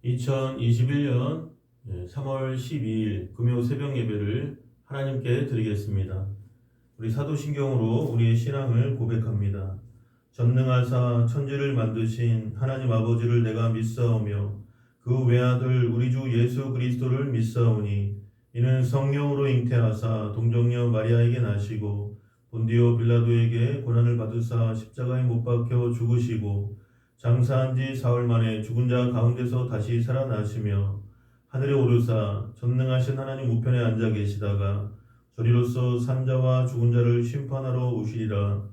2021년 3월 12일 금요 새벽 예배를 하나님께 드리겠습니다. 우리 사도신경으로 우리의 신앙을 고백합니다. 전능하사 천지를 만드신 하나님 아버지를 내가 믿사오며 그 외아들 우리 주 예수 그리스도를 믿사오니 이는 성령으로 잉태하사 동정녀 마리아에게 나시고 본디오 빌라도에게 고난을 받으사 십자가에 못 박혀 죽으시고 장사한 지 사흘 만에 죽은 자 가운데서 다시 살아나시며 하늘에 오르사 전능하신 하나님 우편에 앉아 계시다가 저리로서 산자와 죽은 자를 심판하러 오시리라.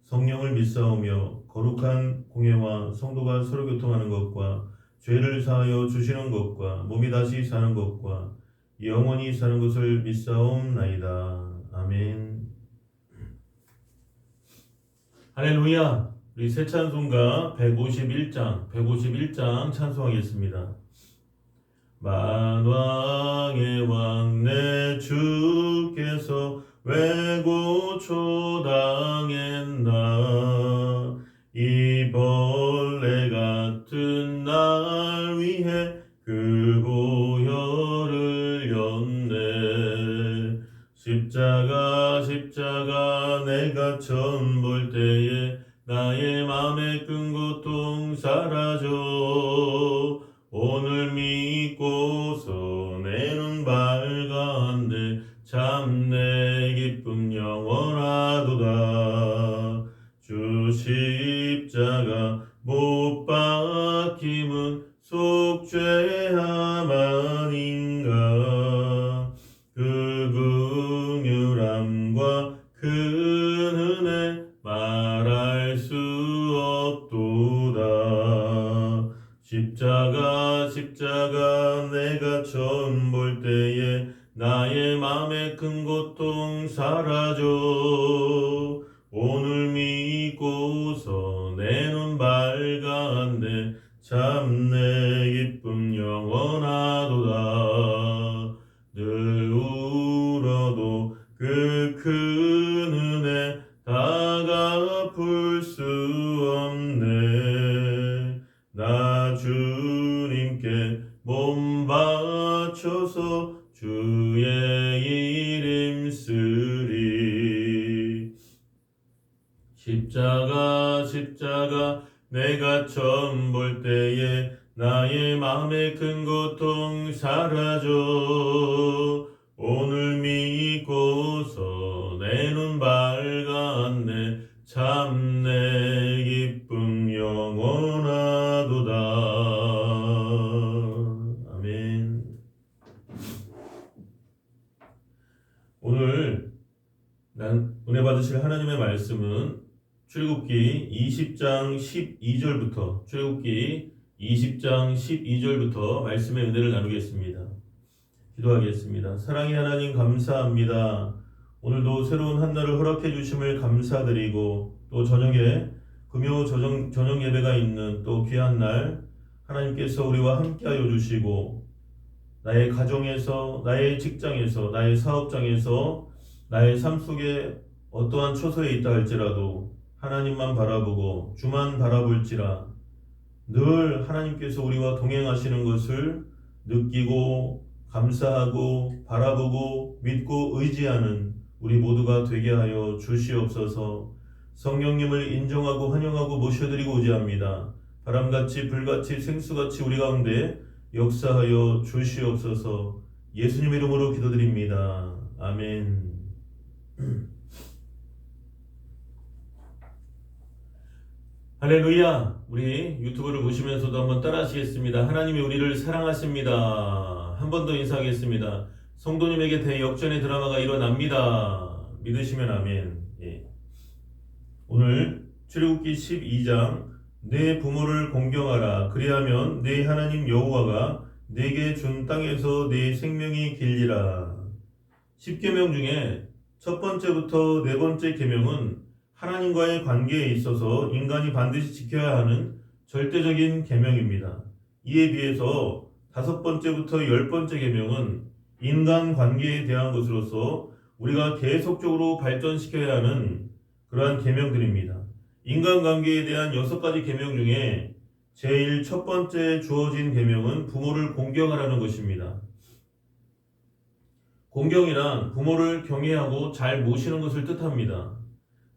성령을 믿사오며 거룩한 공예와 성도가 서로 교통하는 것과 죄를 사하여 주시는 것과 몸이 다시 사는 것과 영원히 사는 것을 믿사옵나이다. 아멘. 할렐루야. 우리 새 찬송가 151장 찬송하겠습니다. 만왕의 왕 내 주께서 왜고초당했나 이 벌레 같은 날 위해 그 보혈을 였네. 십자가 내가 처음 볼 때에 나의 맘에 끈 고통 사라져 오늘 믿고서 내 눈 밝았네. 참 내 기쁨 영원하도다. 주 십자가 못 박힘은 속죄함 아닌가. 그 긍휼함과 큰 은혜 말할 수 없도다. 십자가 내가 처음 볼 때에 나의 맘에 큰 고통 사라져 오늘 믿고서 내 눈 밝았네. 참 내 기쁨 영원하도다. 늘 울어도 그 큰 은혜 다 갚을 수 없네. 나 주님께 몸 바쳐서 주의 이름 쓰리. 십자가 내가 처음 볼 때에 나의 마음에 큰 고통 사라져 오늘 믿고서 내 눈 밝았네. 참 내 기쁨 영원하도다. 아멘. 오늘 은혜 받으실 하나님의 말씀은 출애굽기 20장 12절부터 출애굽기 20장 12절부터 말씀의 은혜를 나누겠습니다. 기도하겠습니다. 사랑의 하나님 감사합니다. 오늘도 새로운 한 날을 허락해 주심을 감사드리고 또 저녁에 금요 저녁 예배가 있는 또 귀한 날 하나님께서 우리와 함께하여 주시고 나의 가정에서 나의 직장에서 나의 사업장에서 나의 삶 속에 어떠한 처소에 있다 할지라도 하나님만 바라보고 주만 바라볼지라 늘 하나님께서 우리와 동행하시는 것을 느끼고 감사하고 바라보고 믿고 의지하는 우리 모두가 되게 하여 주시옵소서. 성령님을 인정하고 환영하고 모셔드리고 의지합니다. 바람같이 불같이 생수같이 우리 가운데 역사하여 주시옵소서. 예수님 이름으로 기도드립니다. 아멘. 할렐루야. 우리 유튜브를 보시면서도 한번 따라하시겠습니다. 하나님이 우리를 사랑하십니다. 한 번 더 인사하겠습니다. 성도님에게 대역전의 드라마가 일어납니다. 믿으시면 아멘. 예. 오늘 출애굽기 12장 내 부모를 공경하라. 그리하면 내 하나님 여호와가 내게 준 땅에서 내 생명이 길리라. 10계명 중에 첫 번째부터 네 번째 계명은 하나님과의 관계에 있어서 인간이 반드시 지켜야 하는 절대적인 계명입니다. 이에 비해서 5번째부터 10번째 계명은 인간 관계에 대한 것으로서 우리가 계속적으로 발전시켜야 하는 그러한 계명들입니다. 인간관계에 대한 6가지 계명 중에 제일 첫 번째 주어진 계명은 부모를 공경하라는 것입니다. 공경이란 부모를 경외하고 잘 모시는 것을 뜻합니다.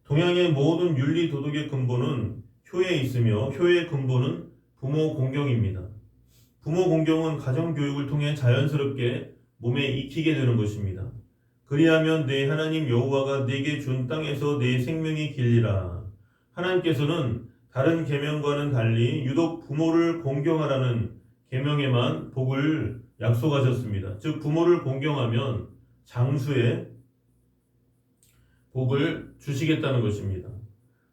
동양의 모든 윤리 도덕의 근본은 효에 있으며 효의 근본은 부모 공경입니다. 부모 공경은 가정 교육을 통해 자연스럽게 몸에 익히게 되는 것입니다. 그리하면 내 하나님 여호와가 내게 준 땅에서 내 생명이 길리라. 하나님께서는 다른 계명과는 달리 유독 부모를 공경하라는 계명에만 복을 약속하셨습니다. 즉 부모를 공경하면 장수의 복을 주시겠다는 것입니다.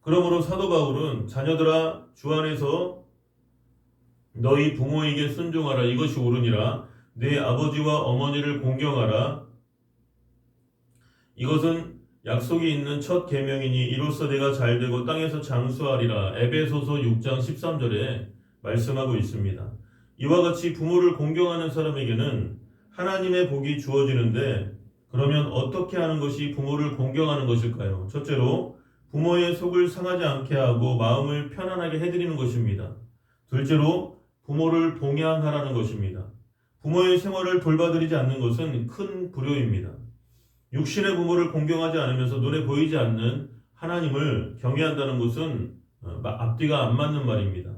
그러므로 사도 바울은 자녀들아 주 안에서 너희 부모에게 순종하라. 이것이 옳으니라. 내 아버지와 어머니를 공경하라. 이것은 약속이 있는 첫 계명이니 이로써 내가 잘되고 땅에서 장수하리라. 에베소서 6장 13절에 말씀하고 있습니다. 이와 같이 부모를 공경하는 사람에게는 하나님의 복이 주어지는데 그러면 어떻게 하는 것이 부모를 공경하는 것일까요? 첫째로 부모의 속을 상하지 않게 하고 마음을 편안하게 해드리는 것입니다. 둘째로 부모를 봉양하라는 것입니다. 부모의 생활을 돌봐드리지 않는 것은 큰 불효입니다. 육신의 부모를 공경하지 않으면서 눈에 보이지 않는 하나님을 경외한다는 것은 앞뒤가 안 맞는 말입니다.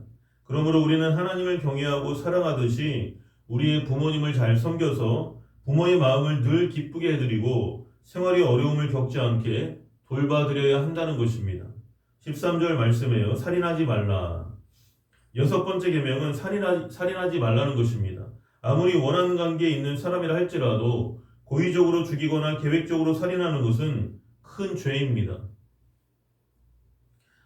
그러므로 우리는 하나님을 경외하고 사랑하듯이 우리의 부모님을 잘 섬겨서 부모의 마음을 늘 기쁘게 해드리고 생활이 어려움을 겪지 않게 돌봐드려야 한다는 것입니다. 13절 말씀에요. 살인하지 말라. 여섯 번째 계명은 살인하지 말라는 것입니다. 아무리 원하는 관계에 있는 사람이라 할지라도 고의적으로 죽이거나 계획적으로 살인하는 것은 큰 죄입니다.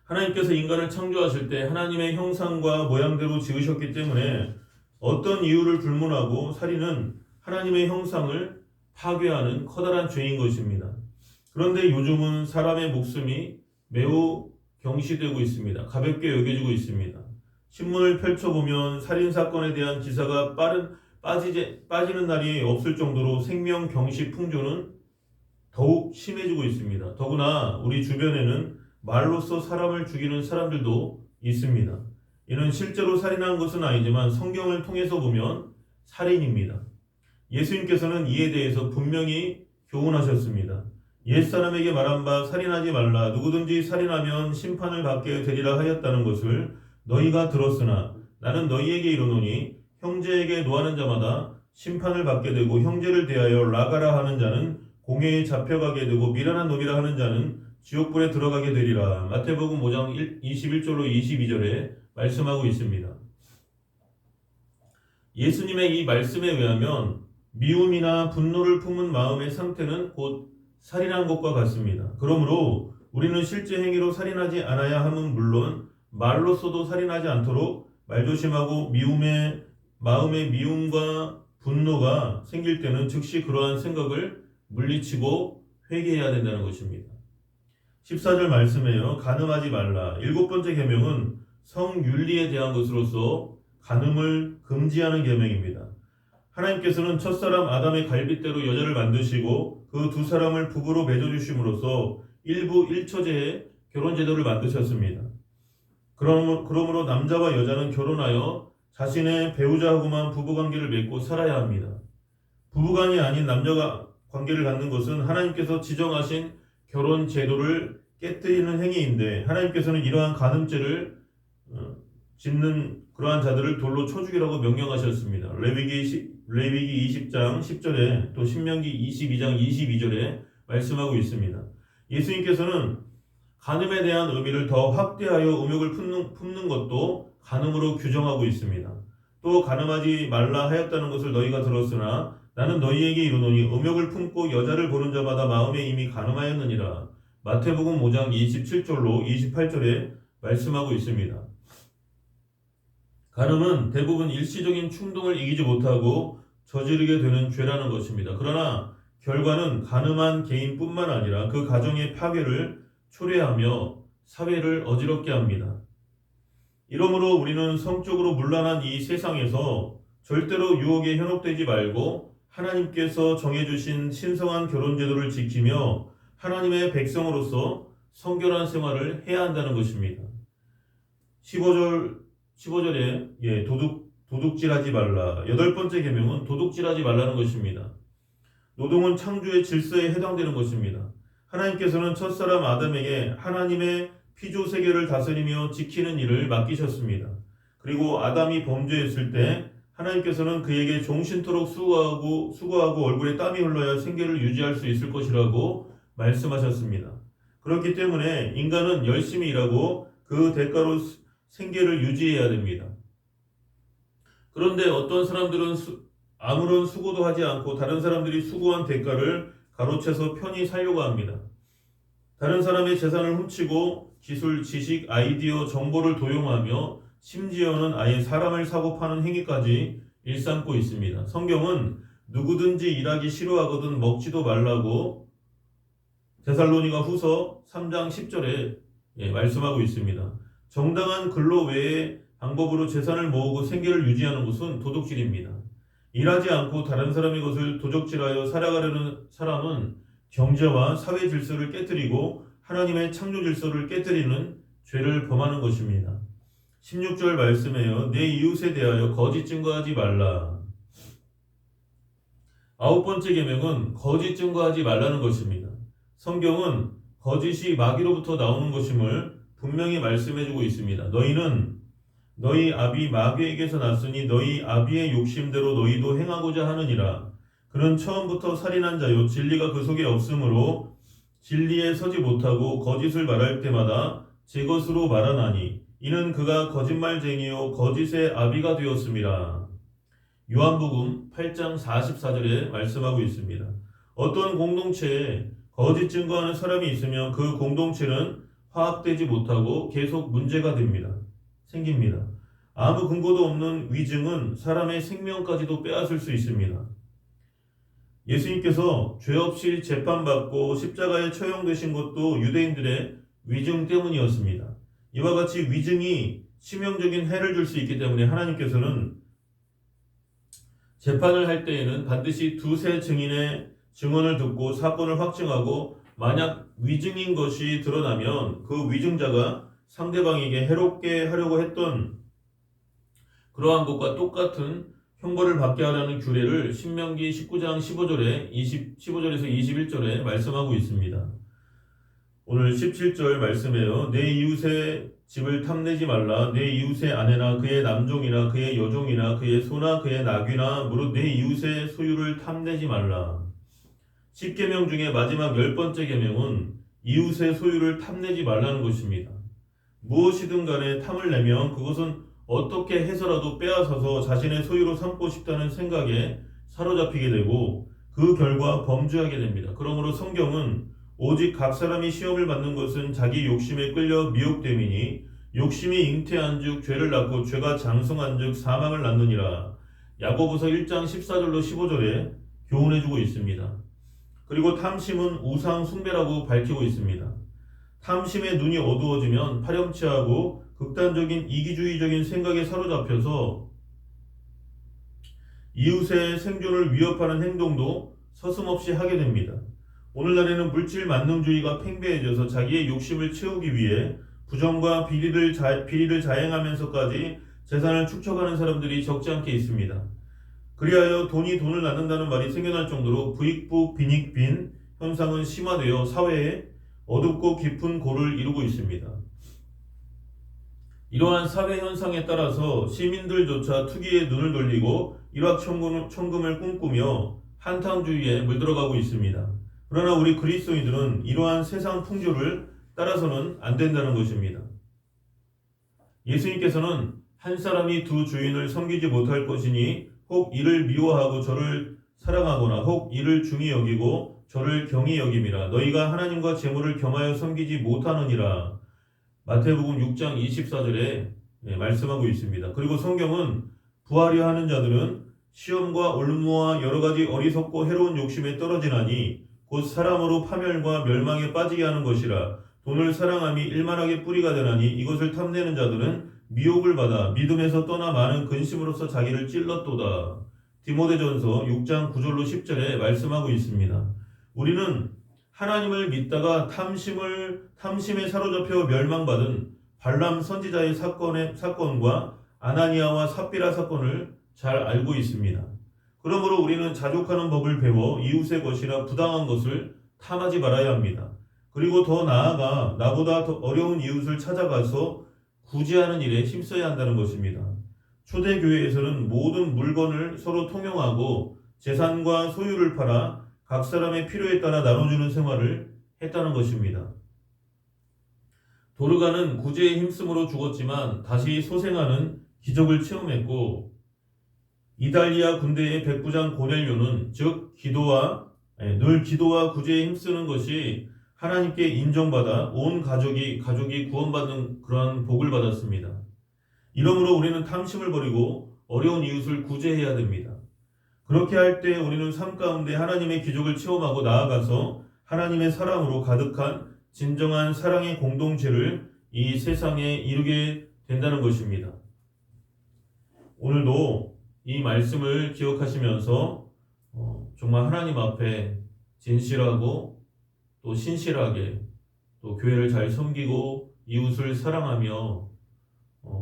하나님께서 인간을 창조하실 때 하나님의 형상과 모양대로 지으셨기 때문에 어떤 이유를 불문하고 살인은 하나님의 형상을 파괴하는 커다란 죄인 것입니다. 그런데 요즘은 사람의 목숨이 매우 경시되고 있습니다. 가볍게 여겨지고 있습니다. 신문을 펼쳐보면 살인사건에 대한 기사가 빠지는 날이 없을 정도로 생명 경시 풍조는 더욱 심해지고 있습니다. 더구나 우리 주변에는 말로써 사람을 죽이는 사람들도 있습니다. 이는 실제로 살인한 것은 아니지만 성경을 통해서 보면 살인입니다. 예수님께서는 이에 대해서 분명히 교훈하셨습니다. 옛사람에게 말한 바 살인하지 말라. 누구든지 살인하면 심판을 받게 되리라 하였다는 것을 너희가 들었으나 나는 너희에게 이르노니 형제에게 노하는 자마다 심판을 받게 되고 형제를 대하여 라가라 하는 자는 공회에 잡혀가게 되고 미련한 놈이라 하는 자는 지옥불에 들어가게 되리라. 마태복음 5장 21절로 22절에 말씀하고 있습니다. 예수님의 이 말씀에 의하면 미움이나 분노를 품은 마음의 상태는 곧 살인한 것과 같습니다. 그러므로 우리는 실제 행위로 살인하지 않아야 함은 물론 말로써도 살인하지 않도록 말조심하고 마음의 미움과 분노가 생길 때는 즉시 그러한 생각을 물리치고 회개해야 된다는 것입니다. 14절 말씀에요. 간음하지 말라. 일곱 번째 계명은 성윤리에 대한 것으로서 간음을 금지하는 계명입니다. 하나님께서는 첫사람 아담의 갈빗대로 여자를 만드시고 그 두 사람을 부부로 맺어주심으로써 일부 일처제의 결혼제도를 만드셨습니다. 그러므로 남자와 여자는 결혼하여 자신의 배우자하고만 부부관계를 맺고 살아야 합니다. 부부간이 아닌 남녀가 관계를 갖는 것은 하나님께서 지정하신 결혼 제도를 깨뜨리는 행위인데 하나님께서는 이러한 간음죄를 짓는 그러한 자들을 돌로 쳐 죽이라고 명령하셨습니다. 레위기 20장 10절에 또 신명기 22장 22절에 말씀하고 있습니다. 예수님께서는 간음에 대한 의미를 더 확대하여 음욕을 품는 것도 간음으로 규정하고 있습니다. 또 간음하지 말라 하였다는 것을 너희가 들었으나 나는 너희에게 이르노니 음욕을 품고 여자를 보는 자마다 마음에 이미 간음하였느니라. 마태복음 5장 27절로 28절에 말씀하고 있습니다. 간음은 대부분 일시적인 충동을 이기지 못하고 저지르게 되는 죄라는 것입니다. 그러나 결과는 간음한 개인뿐만 아니라 그 가정의 파괴를 초래하며 사회를 어지럽게 합니다. 이러므로 우리는 성적으로 문란한 이 세상에서 절대로 유혹에 현혹되지 말고 하나님께서 정해주신 신성한 결혼제도를 지키며 하나님의 백성으로서 성결한 생활을 해야 한다는 것입니다. 15절 15절에 도둑질하지 말라. 여덟 번째 계명은 도둑질하지 말라는 것입니다. 노동은 창조의 질서에 해당되는 것입니다. 하나님께서는 첫사람 아담에게 하나님의 피조 세계를 다스리며 지키는 일을 맡기셨습니다. 그리고 아담이 범죄했을 때 하나님께서는 그에게 종신토록 수고하고 얼굴에 땀이 흘러야 생계를 유지할 수 있을 것이라고 말씀하셨습니다. 그렇기 때문에 인간은 열심히 일하고 그 대가로 생계를 유지해야 됩니다. 그런데 어떤 사람들은 아무런 수고도 하지 않고 다른 사람들이 수고한 대가를 가로채서 편히 살려고 합니다. 다른 사람의 재산을 훔치고 기술, 지식, 아이디어, 정보를 도용하며 심지어는 아예 사람을 사고 파는 행위까지 일삼고 있습니다. 성경은 누구든지 일하기 싫어하거든 먹지도 말라고 데살로니가 후서 3장 10절에 말씀하고 있습니다. 정당한 근로 외의 방법으로 재산을 모으고 생계를 유지하는 것은 도둑질입니다. 일하지 않고 다른 사람의 것을 도적질하여 살아가려는 사람은 경제와 사회 질서를 깨뜨리고 하나님의 창조 질서를 깨뜨리는 죄를 범하는 것입니다. 16절 말씀에요. 내 이웃에 대하여 거짓 증거하지 말라. 아홉 번째 계명은 거짓 증거하지 말라는 것입니다. 성경은 거짓이 마귀로부터 나오는 것임을 분명히 말씀해주고 있습니다. 너희는 너희 아비 마귀에게서 났으니 너희 아비의 욕심대로 너희도 행하고자 하느니라. 그는 처음부터 살인한 자요 진리가 그 속에 없으므로 진리에 서지 못하고 거짓을 말할 때마다 제 것으로 말하나니 이는 그가 거짓말쟁이요 거짓의 아비가 되었음이라. 요한복음 8장 44절에 말씀하고 있습니다. 어떤 공동체에 거짓 증거하는 사람이 있으면 그 공동체는 화합되지 못하고 계속 문제가 생깁니다. 아무 근거도 없는 위증은 사람의 생명까지도 빼앗을 수 있습니다. 예수님께서 죄 없이 재판받고 십자가에 처형되신 것도 유대인들의 위증 때문이었습니다. 이와 같이 위증이 치명적인 해를 줄 수 있기 때문에 하나님께서는 재판을 할 때에는 반드시 두세 증인의 증언을 듣고 사건을 확증하고 만약 위증인 것이 드러나면 그 위증자가 상대방에게 해롭게 하려고 했던 그러한 것과 똑같은 형벌을 받게 하라는 규례를 신명기 19장 15절에서 21절에 말씀하고 있습니다. 오늘 17절 말씀에요. 내 이웃의 집을 탐내지 말라. 내 이웃의 아내나 그의 남종이나 그의 여종이나 그의 소나 그의 나귀나 무릇 내 이웃의 소유를 탐내지 말라. 10계명 중에 마지막 10번째 계명은 이웃의 소유를 탐내지 말라는 것입니다. 무엇이든 간에 탐을 내면 그것은 어떻게 해서라도 빼앗아서 자신의 소유로 삼고 싶다는 생각에 사로잡히게 되고 그 결과 범죄하게 됩니다. 그러므로 성경은 오직 각 사람이 시험을 받는 것은 자기 욕심에 끌려 미혹됨이니 욕심이 잉태한 즉 죄를 낳고 죄가 장성한 즉 사망을 낳느니라. 야고보서 1장 14절로 15절에 교훈해주고 있습니다. 그리고 탐심은 우상 숭배라고 밝히고 있습니다. 탐심의 눈이 어두워지면 파렴치하고 극단적인 이기주의적인 생각에 사로잡혀서 이웃의 생존을 위협하는 행동도 서슴없이 하게 됩니다. 오늘날에는 물질 만능주의가 팽배해져서 자기의 욕심을 채우기 위해 부정과 비리를 자행하면서까지 재산을 축적하는 사람들이 적지 않게 있습니다. 그리하여 돈이 돈을 낳는다는 말이 생겨날 정도로 부익부 빈익빈 현상은 심화되어 사회에 어둡고 깊은 골을 이루고 있습니다. 이러한 사회 현상에 따라서 시민들조차 투기에 눈을 돌리고 일확천금을 꿈꾸며 한탕주의에 물들어가고 있습니다. 그러나 우리 그리스도인들은 이러한 세상 풍조를 따라서는 안 된다는 것입니다. 예수님께서는 한 사람이 두 주인을 섬기지 못할 것이니 혹 이를 미워하고 저를 사랑하거나 혹 이를 중히 여기고 저를 경히 여김이라. 너희가 하나님과 재물을 겸하여 섬기지 못하느니라. 마태복음 6장 24절에 말씀하고 있습니다. 그리고 성경은 부하려 하는 자들은 시험과 올무와 여러가지 어리석고 해로운 욕심에 떨어지나니 곧 사람으로 파멸과 멸망에 빠지게 하는 것이라. 돈을 사랑함이 일만하게 뿌리가 되나니 이것을 탐내는 자들은 미혹을 받아 믿음에서 떠나 많은 근심으로써 자기를 찔렀도다. 디모데전서 6장 9절로 10절에 말씀하고 있습니다. 우리는 하나님을 믿다가 탐심에 사로잡혀 멸망받은 발람 선지자의 사건과 아나니아와 삽비라 사건을 잘 알고 있습니다. 그러므로 우리는 자족하는 법을 배워 이웃의 것이나 부당한 것을 탐하지 말아야 합니다. 그리고 더 나아가 나보다 더 어려운 이웃을 찾아가서 구제하는 일에 힘써야 한다는 것입니다. 초대교회에서는 모든 물건을 서로 통용하고 재산과 소유를 팔아 각 사람의 필요에 따라 나눠주는 생활을 했다는 것입니다. 도르가는 구제에 힘쓰므로 죽었지만 다시 소생하는 기적을 체험했고, 이달리아 군대의 백부장 고넬료는 늘 기도와 구제에 힘쓰는 것이 하나님께 인정받아 온 가족이 구원받는 그러한 복을 받았습니다. 이러므로 우리는 탐심을 버리고 어려운 이웃을 구제해야 됩니다. 그렇게 할 때 우리는 삶 가운데 하나님의 기적을 체험하고 나아가서 하나님의 사랑으로 가득한 진정한 사랑의 공동체를 이 세상에 이루게 된다는 것입니다. 오늘도 이 말씀을 기억하시면서 정말 하나님 앞에 진실하고 또 신실하게 또 교회를 잘 섬기고 이웃을 사랑하며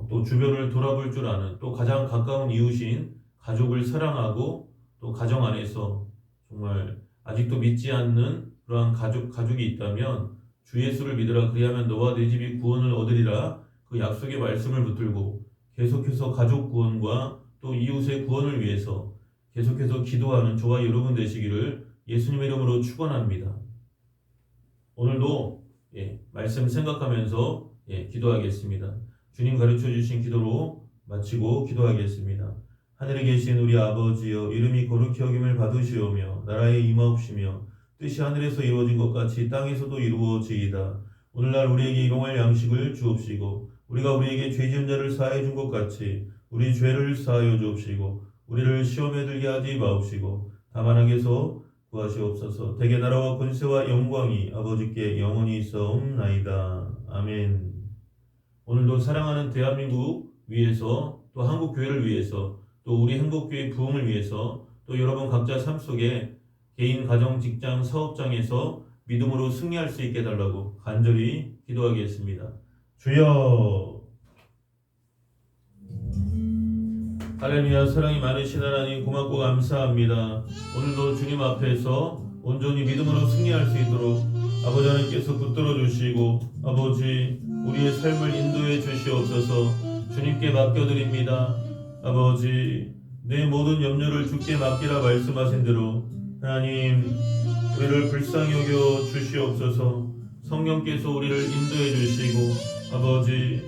또 주변을 돌아볼 줄 아는 또 가장 가까운 이웃인 가족을 사랑하고 또 가정 안에서 정말 아직도 믿지 않는 그러한 가족이 있다면 주 예수를 믿으라 그리하면 너와 내 집이 구원을 얻으리라 그 약속의 말씀을 붙들고 계속해서 가족 구원과 또 이웃의 구원을 위해서 계속해서 기도하는 저와 여러분 되시기를 예수님의 이름으로 축원합니다. 오늘도 말씀 생각하면서 기도하겠습니다. 주님 가르쳐 주신 기도로 마치고 기도하겠습니다. 하늘에 계신 우리 아버지여, 이름이 거룩히 여김을 받으시오며 나라에 임하옵시며 뜻이 하늘에서 이루어진 것 같이 땅에서도 이루어지이다. 오늘날 우리에게 일용할 양식을 주옵시고 우리가 우리에게 죄 지은 자를 사하여 준 것 같이 우리 죄를 사하여 주옵시고 우리를 시험에 들게 하지 마옵시고 다만 악에서 구하시옵소서. 대개 나라와 권세와 영광이 아버지께 영원히 있사옵나이다. 아멘. 오늘도 사랑하는 대한민국 위해서 또 한국 교회를 위해서 또 우리 행복교회 부흥을 위해서 또 여러분 각자 삶 속에 개인, 가정, 직장, 사업장에서 믿음으로 승리할 수 있게 해달라고 간절히 기도하겠습니다. 주여. 할렐루야. 사랑이 많으신 하나님 고맙고 감사합니다. 오늘도 주님 앞에서 온전히 믿음으로 승리할 수 있도록 아버지 하나님께서 붙들어 주시고 아버지 우리의 삶을 인도해 주시옵소서. 주님께 맡겨드립니다. 아버지 내 모든 염려를 주께 맡기라 말씀하신 대로 하나님 우리를 불쌍히 여겨 주시옵소서. 성령께서 우리를 인도해 주시고 아버지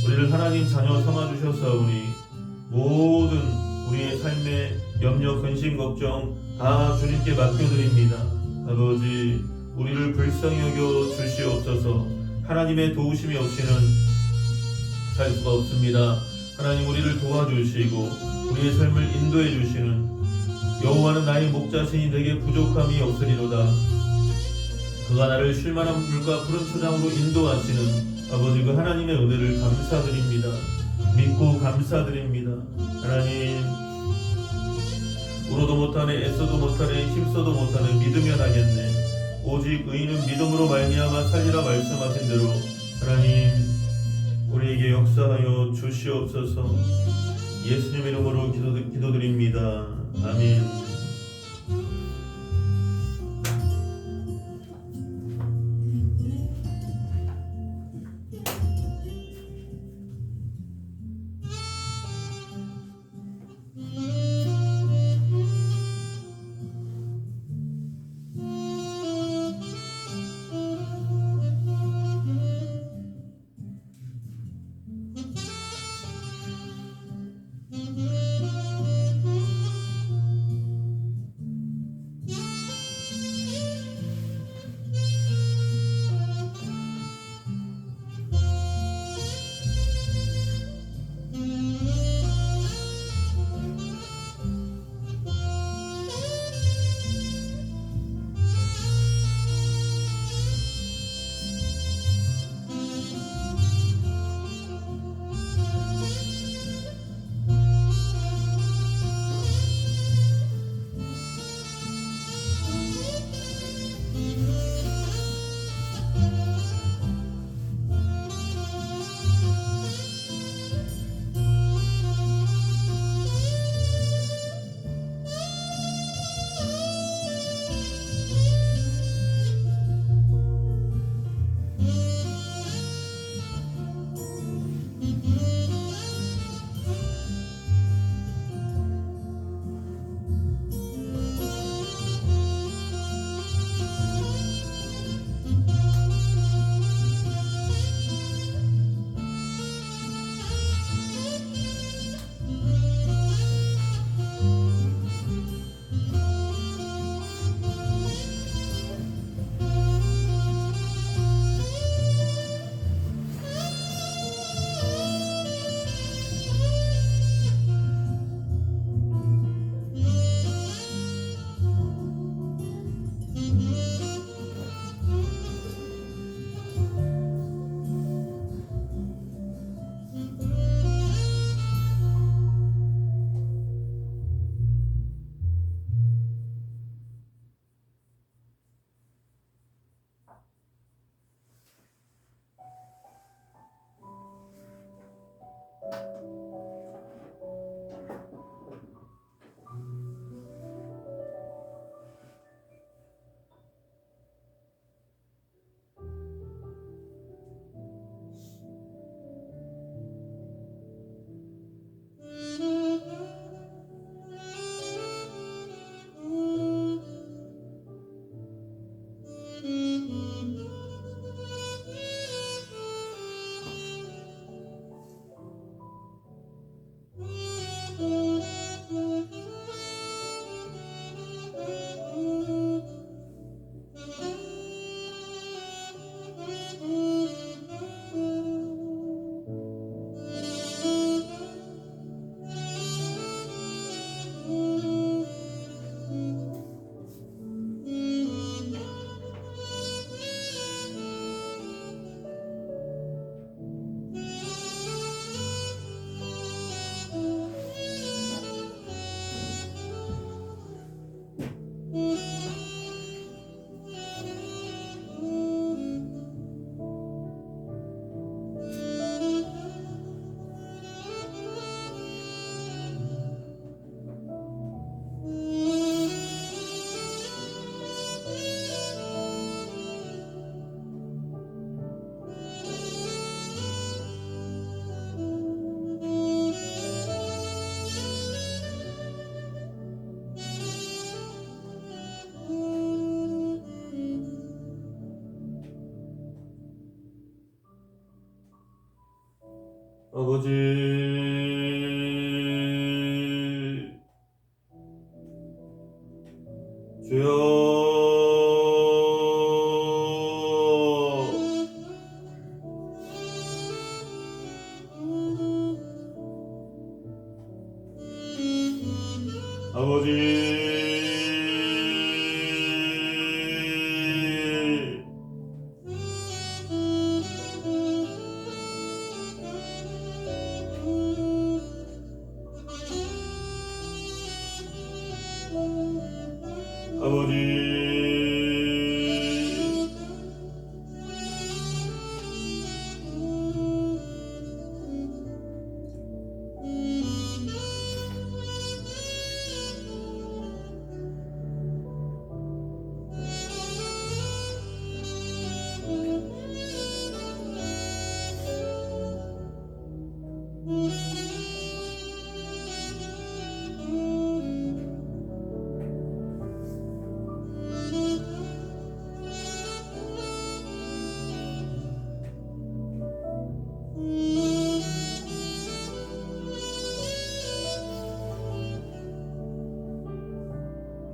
우리를 하나님 자녀 삼아 주셨사오니 모든 우리의 삶의 염려, 근심, 걱정 다 주님께 맡겨드립니다. 아버지 우리를 불쌍히 여겨 주시옵소서. 하나님의 도우심이 없이는 살 수가 없습니다. 하나님 우리를 도와주시고 우리의 삶을 인도해 주시는 여호와는 나의 목자시니 내게 부족함이 없으리로다. 그가 나를 쉴만한 물과 푸른 초장으로 인도하시는 아버지 그 하나님의 은혜를 감사드립니다. 믿고 감사드립니다. 하나님 울어도 못하네, 애써도 못하네, 힘써도 못하네, 믿으면 하겠네. 오직 의인은 믿음으로 말미암아 살리라 말씀하신 대로 하나님 우리에게 역사하여 주시옵소서. 예수님 이름으로 기도드립니다. 아멘. 아버지 주여 아버지 아버지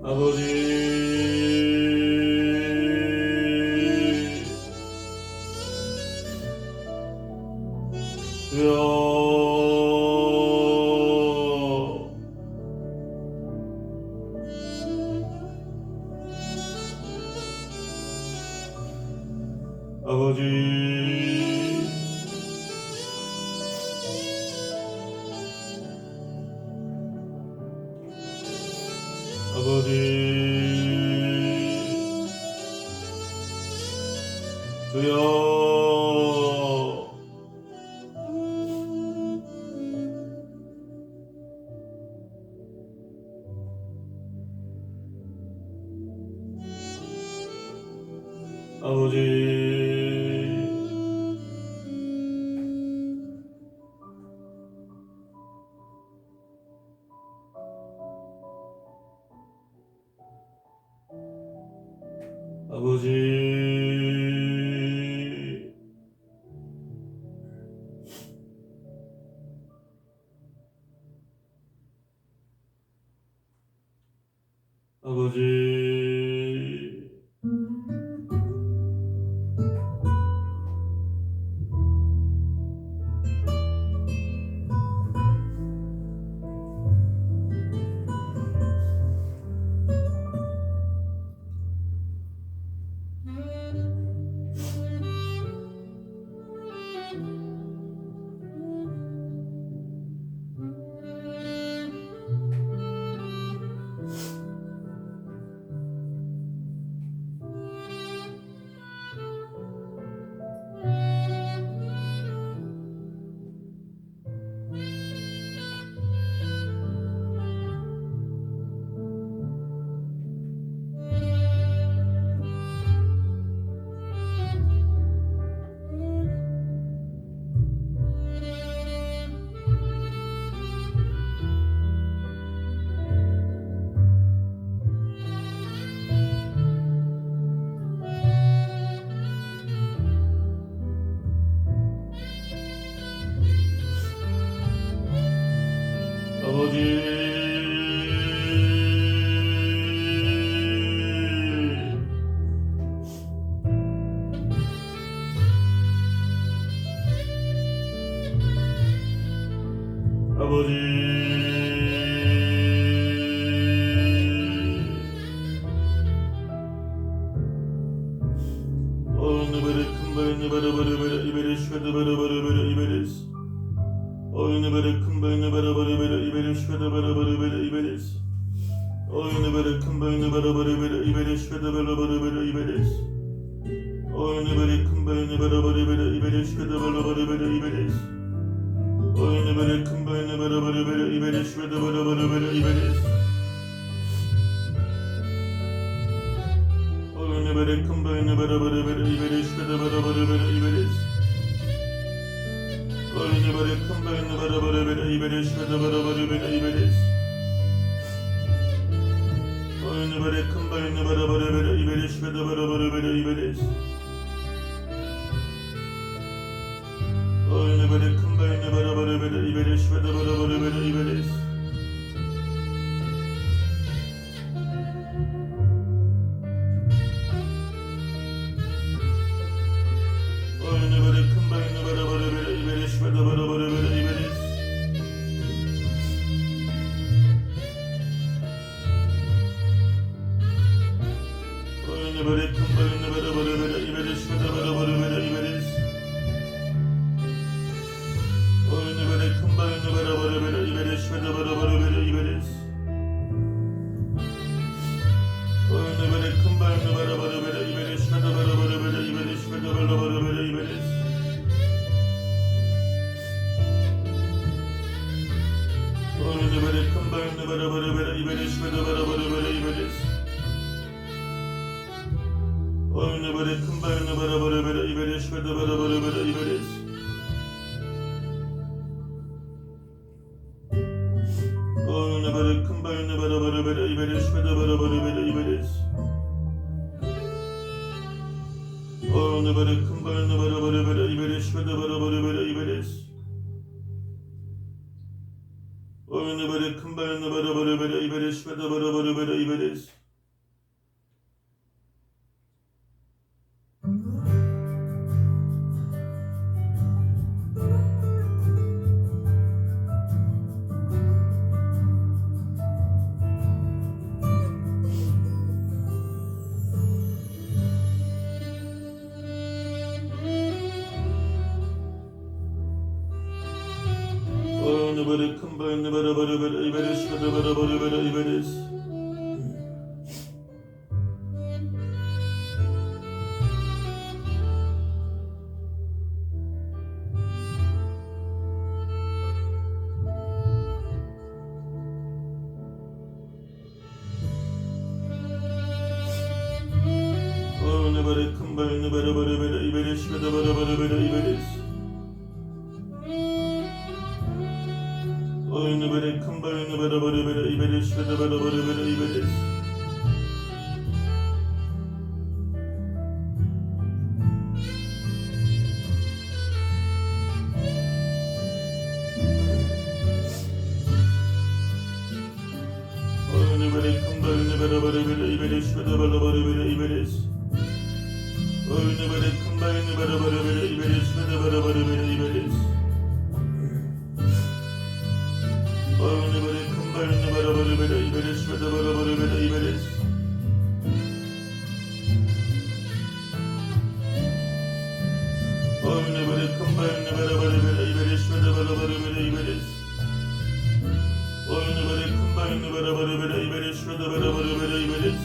아버지 주여 아버지 아버지 주여 아버지 아버지 아버지 Oyunu böyle kımbayını böyle iberiş ve de böyle iberiş. Oyunu böyle kımbayını böyle iberiş ve de böyle iberiş. Oyunu böyle kımbayını böyle iberiş ve de böyle iberiş. Oyunu böyle kımbayını böyle iberiş ve de böyle iberiş. Oyunu böyle kımbayını böyle iberiş ve de böyle iberiş ve de böyle iberiş. Oyunu böyle kımbayını böyle iberiş ve de böyle iberiş. Oyunu böyle kımbayını böyle iberiş ve de böyle iberiş. Oyunu böyle kımbayını böyle iberiş ve de böyle iberiş. Oyunu böyle kımbayını böyle iberiş ve de böyle iberiş. Oyunu böyle kımbayını böyle iberiş ve de böyle iberiş. Oyunu böyle kımbayını böyle iberiş ve de böyle iberiş. Oyunu böyle kımbayını böyle iberiş ve de böyle iberiş. Oyunu böyle kımbayını böyle iberiş ve de böyle iberiş. Oyunu böyle kımbayını böyle iberiş ve de böyle iberiş. Oyunu böyle kımbayını böyle iberiş ve de böyle iberiş. Oyunu böyle kımbayını böyle iberiş ve de böyle iberiş. Oyunu böyle kımbayını böyle iberiş ve de böyle iberiş. Oyunu böyle kımbayını böyle iberiş ve de böyle iberiş.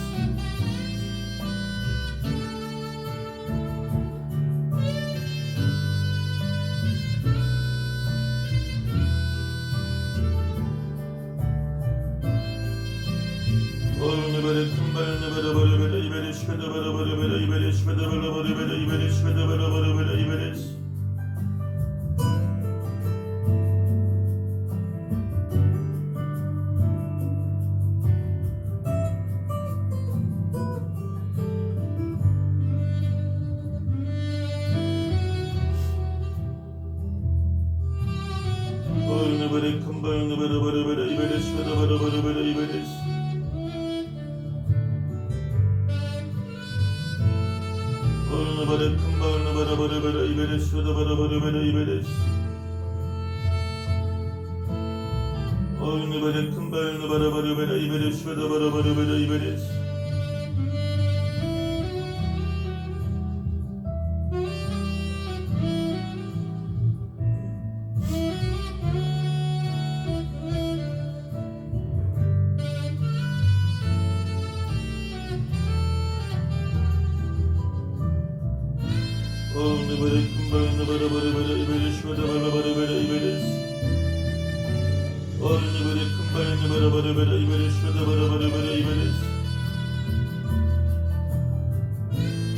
Oyunu böyle kımbayını böyle iberiş ve de böyle iberiş ve de böyle iberiş ve de böyle iberiş. Oyunu böyle kımbayını böyle iberiş ve de böyle iberiş. Oyunu böyle kımbayını böyle iberiş ve de böyle iberiş. Oyunu böyle kımbayını böyle iberiş ve de böyle iberiş. Oyunu böyle kımbayını böyle iberiş ve de böyle iberiş. Oyunu böyle kımbayını böyle iberiş ve de böyle iberiş.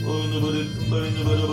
Oyunu böyle kımbayını böyle